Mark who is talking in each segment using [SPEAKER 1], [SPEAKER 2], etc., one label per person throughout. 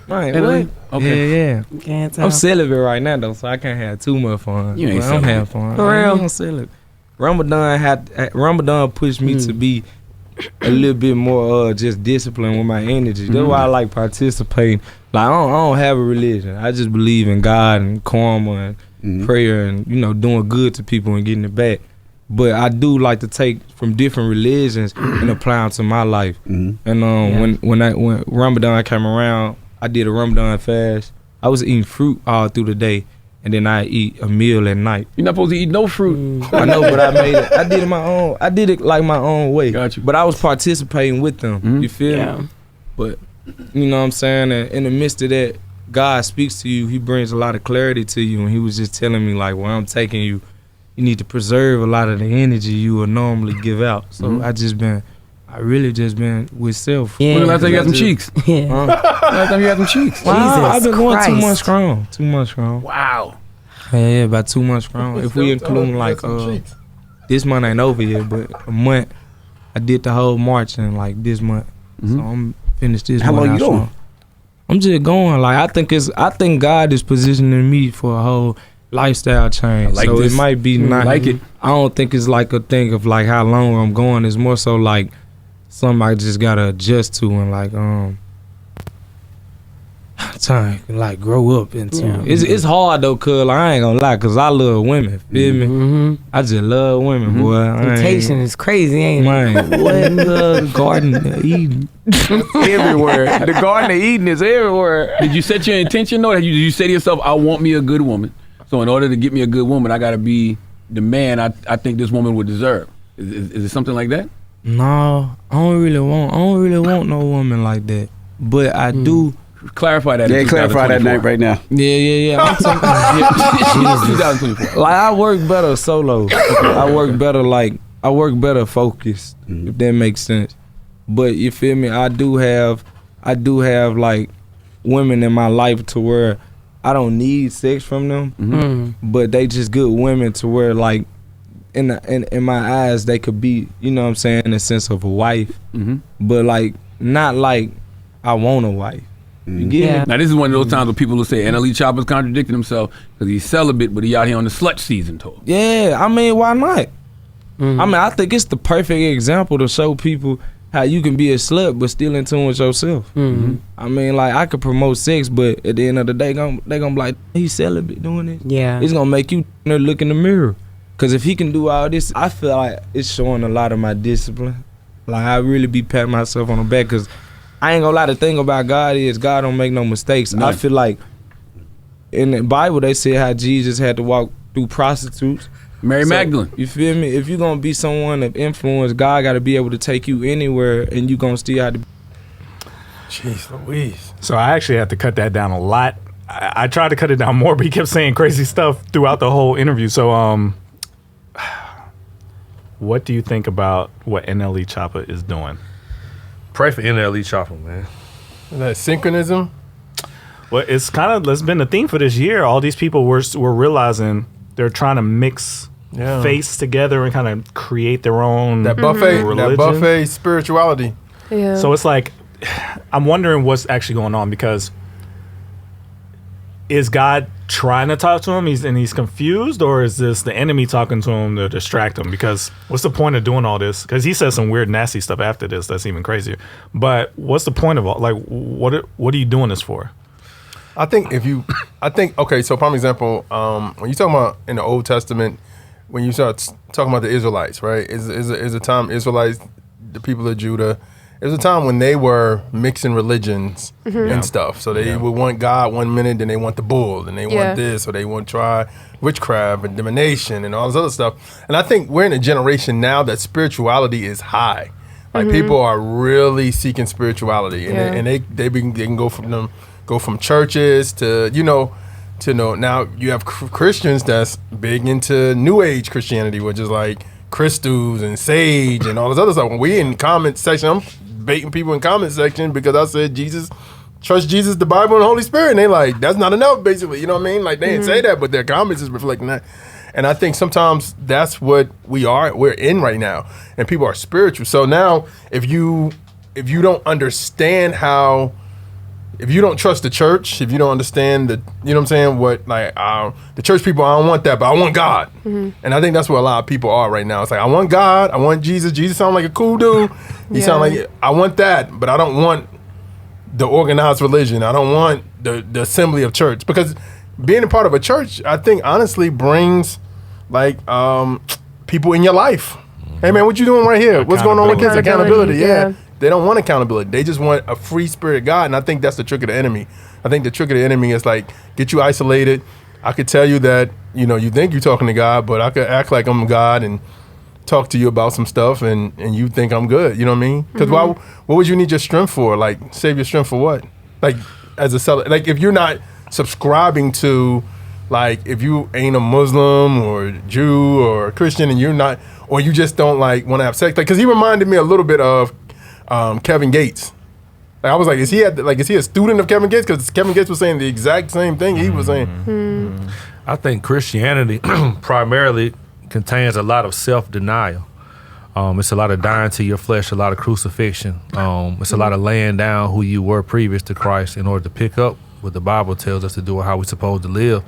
[SPEAKER 1] Right, what?
[SPEAKER 2] Okay.
[SPEAKER 1] Yeah.
[SPEAKER 3] Can't tell.
[SPEAKER 1] I'm celibate right now though, so I can't have too much fun.
[SPEAKER 2] You ain't
[SPEAKER 1] But I'm having fun.
[SPEAKER 3] For real?
[SPEAKER 1] I'm celibate. Ramadan pushed me to be a little bit more just disciplined with my energy. That's why I like participating. Like I don't have a religion. I just believe in God and karma and prayer and doing good to people and getting it back. But I do like to take from different religions and apply them to my life. And when Ramadan came around, I did a Ramadan fast. I was eating fruit all through the day, and then I eat a meal at night.
[SPEAKER 2] You're not supposed to eat no fruit.
[SPEAKER 1] I know, but I made it. I did it my own. I did it like my own way.
[SPEAKER 2] Got you.
[SPEAKER 1] But I was participating with them. You feel me? But you know what I'm saying? And in the midst of that, God speaks to you. He brings a lot of clarity to you. And he was just telling me, like, where I'm taking you, you need to preserve a lot of the energy you would normally give out. So I really just been with self.
[SPEAKER 3] Yeah.
[SPEAKER 2] When the last time you had some cheeks?
[SPEAKER 3] Yeah.
[SPEAKER 2] Last time you had some cheeks?
[SPEAKER 1] Wow, I've been going 2
[SPEAKER 3] Christ.
[SPEAKER 1] months strong. 2 months strong.
[SPEAKER 2] Wow.
[SPEAKER 1] Yeah, about 2 months strong. If we include like this month ain't over yet, but a month. I did the whole March and like this month. So I'm finished this
[SPEAKER 2] How
[SPEAKER 1] month.
[SPEAKER 2] long you going?
[SPEAKER 1] I'm just going. Like I think God is positioning me for a whole lifestyle change.
[SPEAKER 2] like
[SPEAKER 1] so
[SPEAKER 2] this.
[SPEAKER 1] it might be not
[SPEAKER 2] like it.
[SPEAKER 1] I don't think it's like a thing of like how long I'm going. It's more so like something I just gotta adjust to and like time like grow up into. It's hard though, cause like, I ain't gonna lie, cause I love women. Feel me? I just love women, boy.
[SPEAKER 3] Temptation is crazy, ain't it?
[SPEAKER 1] Man, what the Garden of Eden? Everywhere. The Garden of Eden is everywhere.
[SPEAKER 2] Did you set your intention though? Did you say to yourself, I want me a good woman. So in order to get me a good woman, I gotta be the man I think this woman would deserve. Is it something like that?
[SPEAKER 1] No, I don't really want no woman like that. But I do.
[SPEAKER 2] Clarify that.
[SPEAKER 4] Yeah, clarify that night right now.
[SPEAKER 1] Yeah. I'm talking
[SPEAKER 2] 2024.
[SPEAKER 1] like I work better solo. I work better focused, if that makes sense. But you feel me? I do have like women in my life to where I don't need sex from them, but they just good women to where like in my eyes they could be, you know what I'm saying, in the sense of a wife, but like not like I want a wife. You get me?
[SPEAKER 2] Now this is one of those times where people will say NLE Chopper's contradicting himself because he's celibate, but he out here on the slut season tour.
[SPEAKER 1] Yeah, I mean, why not? I mean, I think it's the perfect example to show people how you can be a slut but still in tune with yourself. I mean, like I could promote sex, but at the end of the day, they gonna be like, he's celibate doing this.
[SPEAKER 3] Yeah.
[SPEAKER 1] It's gonna make you look in the mirror. Cause if he can do all this, I feel like it's showing a lot of my discipline. Like I really be patting myself on the back, cause I ain't gonna lie, the thing about God is God don't make no mistakes.
[SPEAKER 2] None.
[SPEAKER 1] I feel like in the Bible they said how Jesus had to walk through prostitutes.
[SPEAKER 2] Mary Magdalene.
[SPEAKER 1] You feel me? If you're gonna be someone of influence, God gotta be able to take you anywhere and you gonna still have to.
[SPEAKER 5] Jeez Louise. So I actually had to cut that down a lot. I tried to cut it down more, but he kept saying crazy stuff throughout the whole interview. So what do you think about what NLE Chopper is doing?
[SPEAKER 6] Pray for NLE Chopper, man.
[SPEAKER 7] That synchronism.
[SPEAKER 5] Well, it's been the theme for this year. All these people were realizing they're trying to mix faiths together and kind of create their own religion.
[SPEAKER 7] That buffet spirituality.
[SPEAKER 8] Yeah.
[SPEAKER 5] So it's like, I'm wondering what's actually going on, because is God trying to talk to him and he's confused, or is this the enemy talking to him to distract him? Because what's the point of doing all this? Because he says some weird, nasty stuff after this that's even crazier. But what's the point of all? Like, what are you doing this for?
[SPEAKER 7] I think okay. So, prime example, when you talk about in the Old Testament, when you start talking about the Israelites, right? Is a time Israelites, the people of Judah. There was a time when they were mixing religions and stuff. So they would want God 1 minute, then they want the bull, then they want this, or they want to try witchcraft and divination and all this other stuff. And I think we're in a generation now that spirituality is high. Like people are really seeking spirituality, and they can go from churches to now you have Christians that's big into New Age Christianity, which is like Christus and Sage and all this other stuff. When we in comment section, I'm baiting people in comment section because I said trust Jesus, the Bible, and the Holy Spirit, and they like, that's not enough, basically. You know what I mean? Like they didn't say that, but their comments is reflecting that. And I think sometimes that's what we're in right now, and people are spiritual. So now, if you don't understand how if you don't trust the church, if you don't understand the, you know what I'm saying, what like the church people, I don't want that, but I want God. And I think that's where a lot of people are right now. It's like, I want God, I want Jesus. Jesus sound like a cool dude. He sound like, I want that, but I don't want the organized religion. I don't want the assembly of church, because being a part of a church, I think honestly brings like people in your life. Hey man, what you doing right here? What's going on with kids? Accountability. Yeah. They don't want accountability. They just want a free spirit God. And I think that's the trick of the enemy. I think the trick of the enemy is like, get you isolated. I could tell you that, you know, you think you're talking to God, but I could act like I'm God and talk to you about some stuff and you think I'm good. You know what I mean? Because what would you need your strength for? Like, save your strength for what? Like, as a seller, like if you're not subscribing to, like, if you ain't a Muslim or Jew or Christian and you're not, or you just don't like want to have sex, like, because he reminded me a little bit of Kevin Gates. Like, I was like, is he a student of Kevin Gates? Because Kevin Gates was saying the exact same thing he was saying.
[SPEAKER 6] I think Christianity primarily contains a lot of self-denial. It's a lot of dying to your flesh, a lot of crucifixion. It's a lot of laying down who you were previous to Christ in order to pick up what the Bible tells us to do and how we're supposed to live.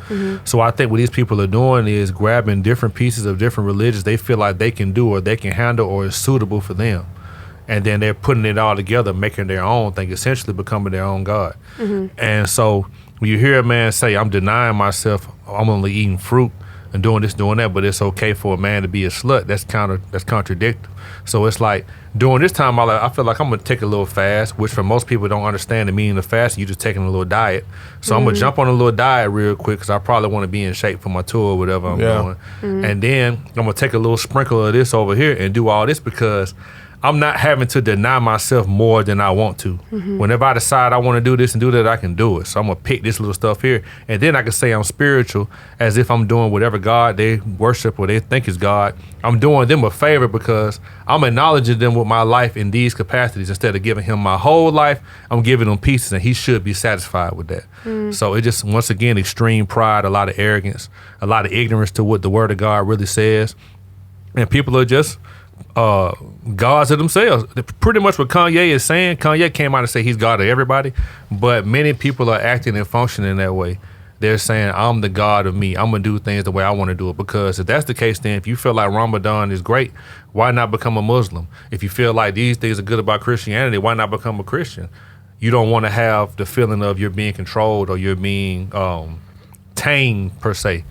[SPEAKER 6] So I think what these people are doing is grabbing different pieces of different religions they feel like they can do or they can handle or is suitable for them. And then they're putting it all together, making their own thing, essentially becoming their own God. And so when you hear a man say, I'm denying myself, I'm only eating fruit and doing this, doing that, but it's okay for a man to be a slut, that's contradictory. So it's like, during this time, I feel like I'm going to take a little fast, which for most people don't understand the meaning of fast. You're just taking a little diet. So I'm going to jump on a little diet real quick because I probably want to be in shape for my tour or whatever I'm doing. And then I'm going to take a little sprinkle of this over here and do all this because I'm not having to deny myself more than I want to. Whenever I decide I want to do this and do that, I can do it. So I'm going to pick this little stuff here. And then I can say I'm spiritual as if I'm doing whatever God they worship or they think is God. I'm doing them a favor because I'm acknowledging them with my life in these capacities. Instead of giving him my whole life, I'm giving him pieces and he should be satisfied with that. So it just, once again, extreme pride, a lot of arrogance, a lot of ignorance to what the word of God really says. And people are just gods of themselves. Pretty much what Kanye is saying. Kanye came out and said he's God of everybody, but many people are acting and functioning that way. They're saying, I'm the God of me. I'm going to do things the way I want to do it. Because if that's the case, then if you feel like Ramadan is great, why not become a Muslim? If you feel like these things are good about Christianity, why not become a Christian? You don't want to have the feeling of you're being controlled or you're being tamed per se.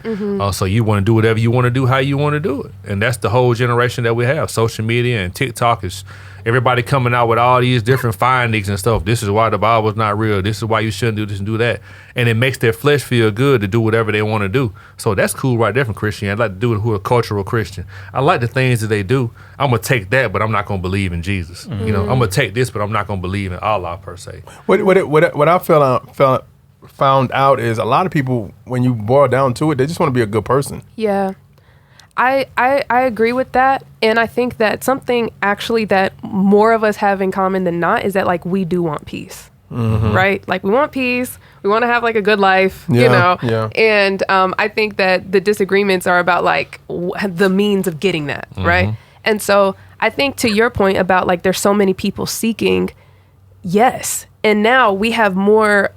[SPEAKER 6] So you want to do whatever you want to do, how you want to do it. And that's the whole generation that we have. Social media and TikTok is everybody coming out with all these different findings and stuff. This is why the Bible is not real. This is why you shouldn't do this and do that. And it makes their flesh feel good to do whatever they want to do. So that's cool right there from Christianity. I like to do it who are a cultural Christian. I like the things that they do. I'm going to take that, but I'm not going to believe in Jesus. You know, I'm going to take this, but I'm not going to believe in Allah per se.
[SPEAKER 7] What I found out is a lot of people, when you boil down to it, they just want to be a good person.
[SPEAKER 4] Yeah. I agree with that. And I think that something actually that more of us have in common than not is that, like, we do want peace, right? Like, we want peace. We want to have, like, a good life, you know? Yeah. And I think that the disagreements are about, like, the means of getting that, right? And so I think to your point about, like, there's so many people seeking, yes. And now we have more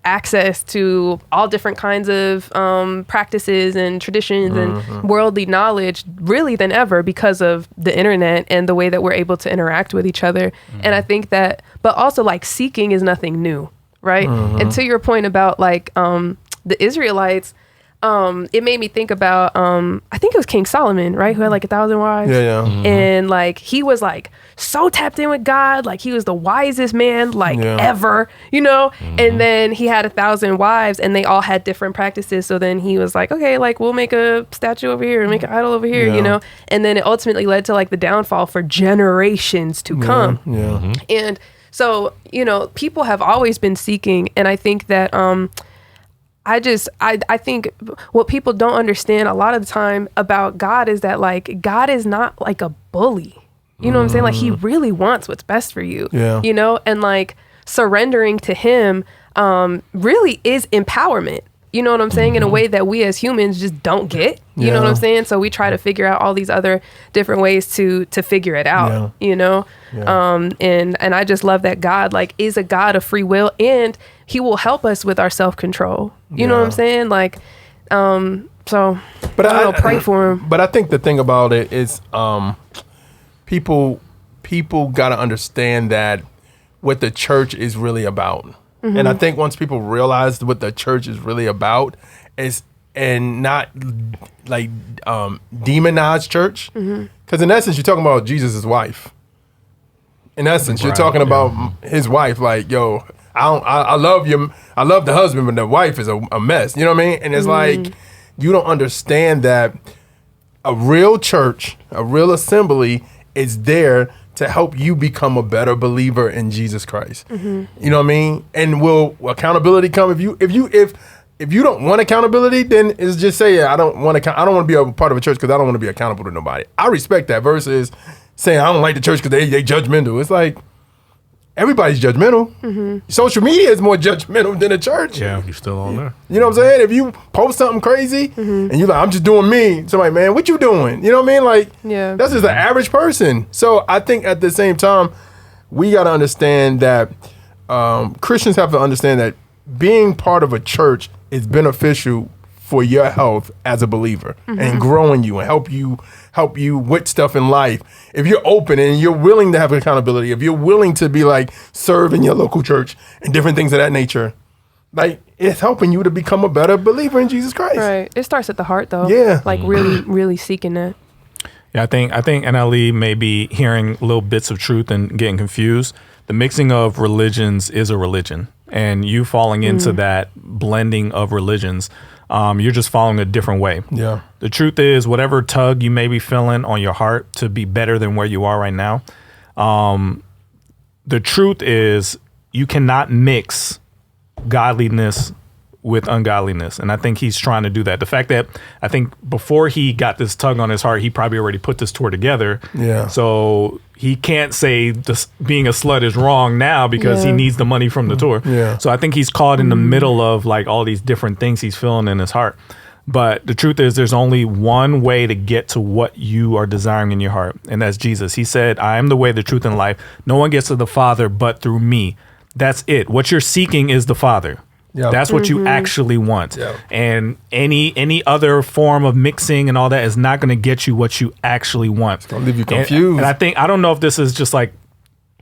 [SPEAKER 4] access to all different kinds of practices and traditions and worldly knowledge really than ever because of the internet and the way that we're able to interact with each other. And I think that, but also, like, seeking is nothing new, right? And to your point about, like, the Israelites, it made me think about, I think it was King Solomon, right? Who had, like, 1,000 wives. And, like, he was, like, so tapped in with God. Like, he was the wisest man, like, ever, you know? And then he had 1,000 wives and they all had different practices. So then he was like, okay, like, we'll make a statue over here and make an idol over here, you know? And then it ultimately led to, like, the downfall for generations to come. And so, you know, people have always been seeking. And I think that, I think what people don't understand a lot of the time about God is that, like, God is not like a bully. You know what I'm saying? Like, he really wants what's best for you, you know? And, like, surrendering to him really is empowerment. You know what I'm saying? In a way that we as humans just don't get. You know what I'm saying? So we try to figure out all these other different ways to figure it out. You know, and I just love that God like is a God of free will, and He will help us with our self-control. You know what I'm saying? Like, so. But I don't know, pray for him.
[SPEAKER 7] But I think the thing about it is, people got to understand that what the church is really about. And I think once people realize what the church is really about is, and not like demonize church, because in essence you're talking about Jesus' wife. In essence, you're talking about his wife. Like, yo, I love you. I love the husband, but the wife is a mess. You know what I mean? And it's like, you don't understand that a real church, a real assembly is there to help you become a better believer in Jesus Christ. You know what I mean? And will accountability come if you don't want accountability? Then it's just say, I don't want to be a part of a church because I don't want to be accountable to nobody. I respect that versus saying I don't like the church because they judgmental. It's like, everybody's judgmental. Social media is more judgmental than the church.
[SPEAKER 6] Yeah, you're still on there.
[SPEAKER 7] You know what I'm saying? If you post something crazy and you're like, I'm just doing me, somebody, man, what you doing? You know what I mean? Like, that's just the average person. So I think at the same time, we got to understand that Christians have to understand that being part of a church is beneficial for your health as a believer and growing you and help you with stuff in life. If you're open and you're willing to have accountability, if you're willing to be like serve in your local church and different things of that nature, like it's helping you to become a better believer in Jesus Christ.
[SPEAKER 4] Right. It starts at the heart though.
[SPEAKER 7] Yeah.
[SPEAKER 4] Like really, really seeking that.
[SPEAKER 5] Yeah, I think NLE may be hearing little bits of truth and getting confused. The mixing of religions is a religion, and you falling into that blending of religions, you're just following a different way.
[SPEAKER 7] Yeah.
[SPEAKER 5] The truth is, whatever tug you may be feeling on your heart to be better than where you are right now, the truth is you cannot mix godliness with ungodliness. And I think he's trying to do that. The fact that I think before he got this tug on his heart, he probably already put this tour together.
[SPEAKER 7] Yeah.
[SPEAKER 5] So he can't say this, being a slut is wrong now because he needs the money from the tour.
[SPEAKER 7] Yeah.
[SPEAKER 5] So I think he's caught in the middle of like all these different things he's feeling in his heart. But the truth is there's only one way to get to what you are desiring in your heart. And that's Jesus. He said, I am the way, the truth, and life. No one gets to the Father but through me. That's it. What you're seeking is the Father.
[SPEAKER 7] Yep.
[SPEAKER 5] That's what you actually want.
[SPEAKER 7] Yep.
[SPEAKER 5] And any other form of mixing and all that is not going to get you what you actually want.
[SPEAKER 7] It's going to leave you confused.
[SPEAKER 5] And I don't know if this is just like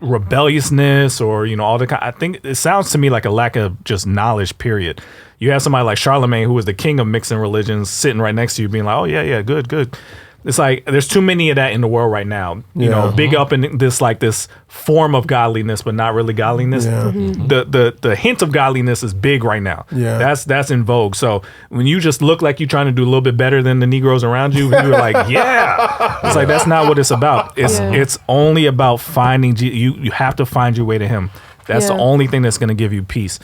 [SPEAKER 5] rebelliousness or, you know, all the kind. I think it sounds to me like a lack of just knowledge, period. You have somebody like Charlemagne, who was the king of mixing religions, sitting right next to you being like, oh, yeah, good. It's like there's too many of that in the world right now. You know, big up in this like this form of godliness, but not really godliness.
[SPEAKER 7] Yeah.
[SPEAKER 5] The hint of godliness is big right now.
[SPEAKER 7] Yeah.
[SPEAKER 5] That's in vogue. So when you just look like you're trying to do a little bit better than the Negroes around you, you're like, yeah. It's like that's not what it's about. It's only about finding you have to find your way to him. That's the only thing that's going to give you peace.